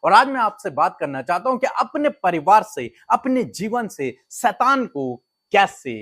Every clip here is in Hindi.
और आज मैं आपसे बात करना चाहता हूं कि अपने परिवार से, अपने जीवन से शैतान को कैसे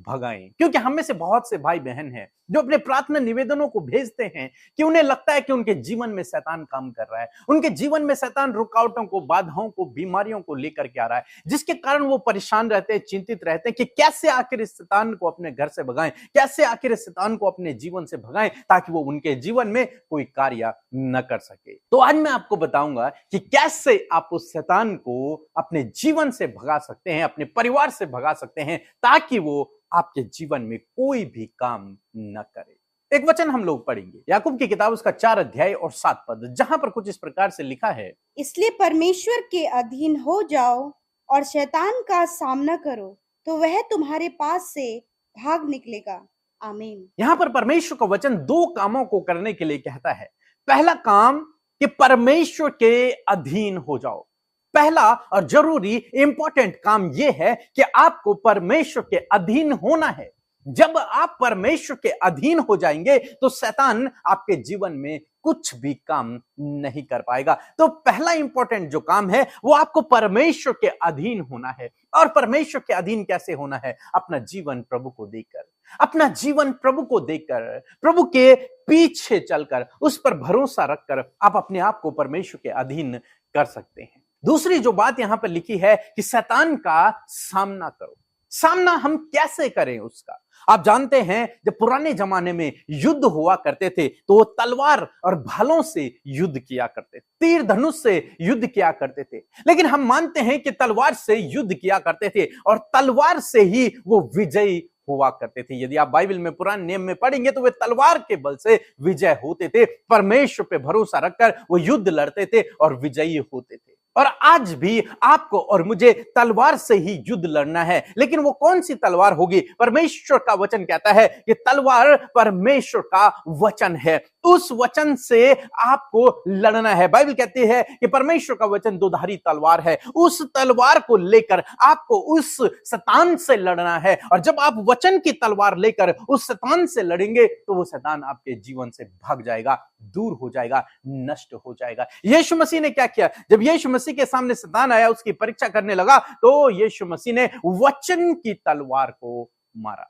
भगाएं। क्योंकि हम में से बहुत से भाई बहन हैं जो अपने प्रार्थना निवेदनों को भेजते हैं कि उन्हें लगता है कि उनके जीवन में शैतान काम कर रहा है, उनके जीवन में शैतान रुकावटों को, बाधाओं को, बीमारियों को लेकर के आ रहा है, जिसके कारण वो परेशान रहते हैं, चिंतित रहते हैं कि कैसे आखिर इस शैतान को अपने घर से भगाएं, कैसे आखिर इस शैतान को अपने जीवन से भगाएं ताकि वो उनके जीवन में कोई कार्य न कर सके। तो आज मैं आपको बताऊंगा कि कैसे आप उस शैतान को अपने जीवन से भगा सकते हैं, अपने परिवार से भगा सकते हैं, ताकि वो आपके जीवन में कोई भी काम न करे। एक वचन हम लोग पढ़ेंगे, याकूब की किताब उसका 4 अध्याय और 7 पद, जहां पर कुछ इस प्रकार से लिखा है, इसलिए परमेश्वर के अधीन हो जाओ और शैतान का सामना करो, तो वह तुम्हारे पास से भाग निकलेगा। आमीन। यहां पर परमेश्वर का वचन 2 कामों को करने के लिए कहता है। पहला काम कि परमेश्वर के अधीन हो जाओ। पहला और जरूरी इंपॉर्टेंट काम यह है कि आपको परमेश्वर के अधीन होना है। जब आप परमेश्वर के अधीन हो जाएंगे तो शैतान आपके जीवन में कुछ भी काम नहीं कर पाएगा। तो पहला इंपॉर्टेंट जो काम है वो आपको परमेश्वर के अधीन होना है। और परमेश्वर के अधीन कैसे होना है? अपना जीवन प्रभु को देकर, अपना जीवन प्रभु को देकर, प्रभु के पीछे चलकर, उस पर भरोसा रखकर आप अपने आप को परमेश्वर के अधीन कर सकते हैं। दूसरी जो बात यहां पर लिखी है कि शैतान का सामना करो। सामना हम कैसे करें उसका? आप जानते हैं जब पुराने जमाने में युद्ध हुआ करते थे तो वो तलवार और भालों से युद्ध किया करते थे, तीर धनुष से युद्ध किया करते थे। लेकिन हम मानते हैं कि तलवार से युद्ध किया करते थे और तलवार से ही वो विजयी हुआ करते थे। यदि आप बाइबल में पुराने नियम में पढ़ेंगे तो वे तलवार के बल से विजय होते थे, परमेश्वर पे भरोसा रखकर वो युद्ध लड़ते थे और विजयी होते थे। और आज भी आपको और मुझे तलवार से ही युद्ध लड़ना है, लेकिन वो कौन सी तलवार होगी? परमेश्वर का वचन कहता है कि तलवार परमेश्वर का वचन है, उस वचन से आपको लड़ना है। बाइबल कहती है कि परमेश्वर का वचन दोधारी तलवार है, उस तलवार को लेकर आपको उस शैतान से लड़ना है। और जब आप वचन की तलवार लेकर उस शैतान से लड़ेंगे तो वो शैतान आपके जीवन से भाग जाएगा, दूर हो जाएगा, नष्ट हो जाएगा। यीशु मसीह ने क्या किया? जब यीशु मसीह के सामने शैतान आया, उसकी परीक्षा करने लगा, तो यीशु मसीह ने वचन की तलवार को मारा।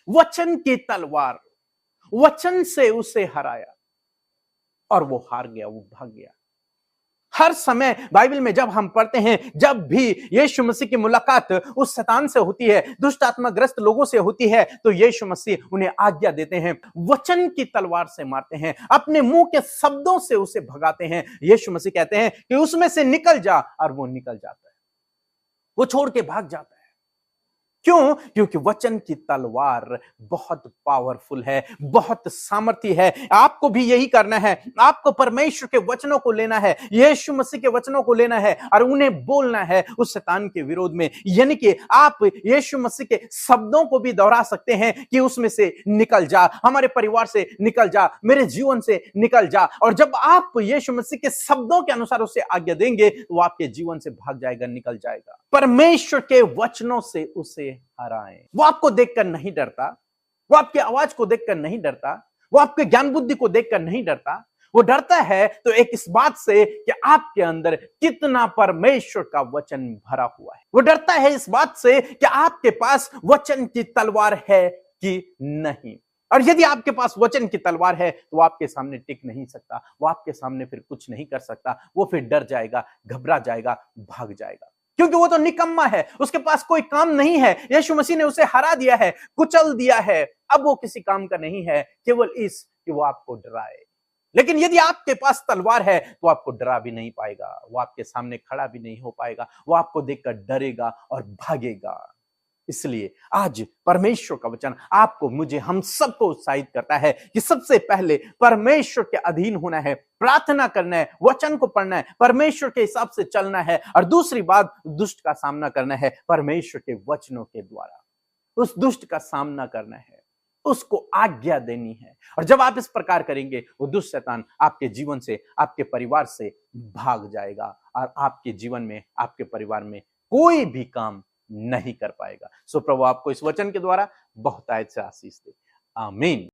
वचन की तलवार, वचन से उसे हराया और वो हार गया, वो भाग गया। हर समय बाइबल में जब हम पढ़ते हैं, जब भी यीशु मसीह की मुलाकात उस शैतान से होती है, दुष्ट आत्माग्रस्त लोगों से होती है, तो यीशु मसीह उन्हें आज्ञा देते हैं, वचन की तलवार से मारते हैं, अपने मुंह के शब्दों से उसे भगाते हैं। यीशु मसीह कहते हैं कि उसमें से निकल जा, और वो निकल जाता है, वो छोड़ के भाग जाता है। क्यों? क्योंकि वचन की तलवार बहुत पावरफुल है, बहुत सामर्थी है। आपको भी यही करना है, आपको परमेश्वर के वचनों को लेना है, यीशु मसीह के वचनों को लेना है और उन्हें बोलना है उस शैतान के विरोध में। यानी कि आप यीशु मसीह के शब्दों को भी दोहरा सकते हैं कि उसमें से निकल जा, हमारे परिवार से निकल जा, मेरे जीवन से निकल जा। और जब आप यीशु मसीह के शब्दों के अनुसार उसे आज्ञा देंगे तो आपके जीवन से भाग जाएगा, निकल जाएगा। परमेश्वर के वचनों से उसे हराएं। वो आपको देखकर नहीं डरता, वो आपकी आवाज को देखकर नहीं डरता, वो आपके ज्ञान बुद्धि को देखकर नहीं डरता। वो डरता है तो एक इस बात से कि आपके अंदर कितना परमेश्वर का वचन भरा हुआ है। वो डरता है इस बात से कि आपके पास वचन की तलवार है कि नहीं। और यदि आपके पास वचन की तलवार है तो वो आपके सामने टिक नहीं सकता, वो आपके सामने फिर कुछ नहीं कर सकता। वो फिर डर जाएगा, घबरा जाएगा, भाग जाएगा, क्योंकि वो तो निकम्मा है, उसके पास कोई काम नहीं है। यीशु मसीह ने उसे हरा दिया है, कुचल दिया है, अब वो किसी काम का नहीं है, केवल इस कि वो आपको डराए। लेकिन यदि आपके पास तलवार है तो आपको डरा भी नहीं पाएगा, वो आपके सामने खड़ा भी नहीं हो पाएगा, वो आपको देखकर डरेगा और भागेगा। इसलिए आज परमेश्वर का वचन आपको, मुझे, हम सबको उत्साहित करता है कि सबसे पहले परमेश्वर के अधीन होना है, प्रार्थना करना है, वचन को पढ़ना है, परमेश्वर के हिसाब से चलना है, और दूसरी बात, दुष्ट का सामना करना है परमेश्वर के वचनों के द्वारा। उस दुष्ट का सामना करना है, उसको आज्ञा देनी है। और जब आप इस प्रकार करेंगे, वो दुष्ट शैतान आपके जीवन से, आपके परिवार से भाग जाएगा और आपके जीवन में, आपके परिवार में कोई भी काम नहीं कर पाएगा। सो प्रभु आपको इस वचन के द्वारा बहुतायत से आशीष दे। आमीन।